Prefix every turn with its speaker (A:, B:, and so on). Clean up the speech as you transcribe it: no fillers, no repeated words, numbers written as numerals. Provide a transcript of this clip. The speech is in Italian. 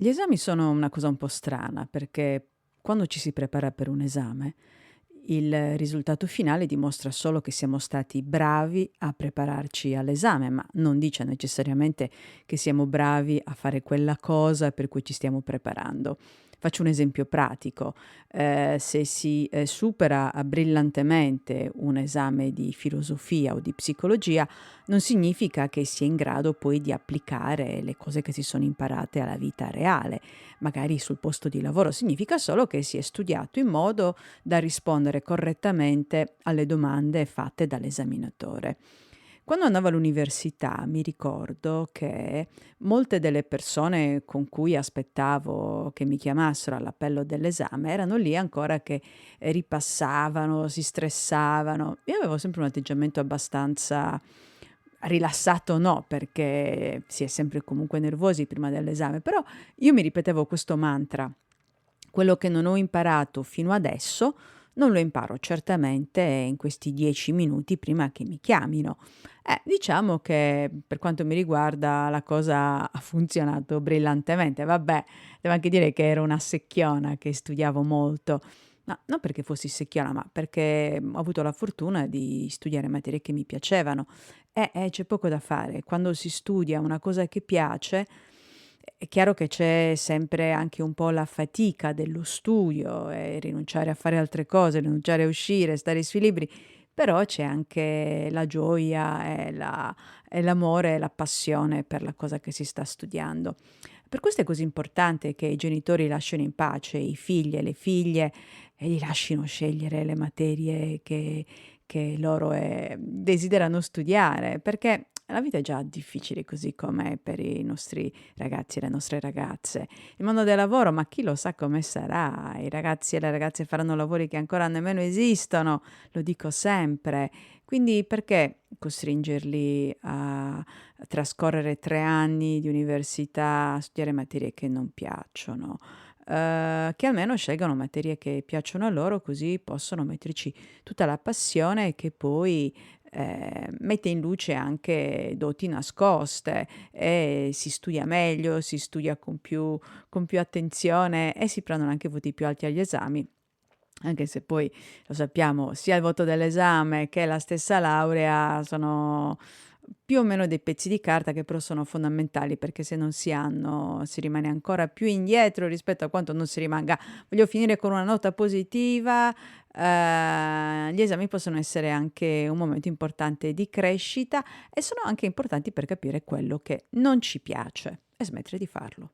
A: Gli esami sono una cosa un po' strana perché quando ci si prepara per un esame, il risultato finale dimostra solo che siamo stati bravi a prepararci all'esame, ma non dice necessariamente che siamo bravi a fare quella cosa per cui ci stiamo preparando. Faccio un esempio pratico: se si, supera brillantemente un esame di filosofia o di psicologia, non significa che si è in grado poi di applicare le cose che si sono imparate alla vita reale, magari sul posto di lavoro. Significa solo che si è studiato in modo da rispondere correttamente alle domande fatte dall'esaminatore. Quando andavo all'università mi ricordo che molte delle persone con cui aspettavo che mi chiamassero all'appello dell'esame erano lì ancora che ripassavano, si stressavano. Io avevo sempre un atteggiamento abbastanza rilassato, no, perché si è sempre comunque nervosi prima dell'esame, però io mi ripetevo questo mantra: quello che non ho imparato fino adesso non lo imparo certamente in questi 10 minuti prima che mi chiamino. Diciamo che per quanto mi riguarda la cosa ha funzionato brillantemente. Vabbè, devo anche dire che ero una secchiona, che studiavo molto. Ma non perché fossi secchiona, ma perché ho avuto la fortuna di studiare materie che mi piacevano. C'è poco da fare. Quando si studia una cosa che piace, è chiaro che c'è sempre anche un po' la fatica dello studio e rinunciare a fare altre cose, rinunciare a uscire, stare sui libri, però c'è anche la gioia e l'amore e la passione per la cosa che si sta studiando. Per questo è così importante che i genitori lasciano in pace i figli e le figlie e li lascino scegliere le materie che loro, desiderano studiare, perché la vita è già difficile così com'è per i nostri ragazzi e le nostre ragazze. Il mondo del lavoro, ma chi lo sa come sarà? I ragazzi e le ragazze faranno lavori che ancora nemmeno esistono, lo dico sempre. Quindi perché costringerli a trascorrere 3 anni di università a studiare materie che non piacciono? Che almeno scelgano materie che piacciono a loro, così possono metterci tutta la passione che poi, mette in luce anche doti nascoste e si studia meglio, si studia con più attenzione e si prendono anche voti più alti agli esami, anche se poi lo sappiamo, sia il voto dell'esame che la stessa laurea sono più o meno dei pezzi di carta che però sono fondamentali, perché se non si hanno si rimane ancora più indietro rispetto a quanto non si rimanga. Voglio finire con una nota positiva, gli esami possono essere anche un momento importante di crescita e sono anche importanti per capire quello che non ci piace e smettere di farlo.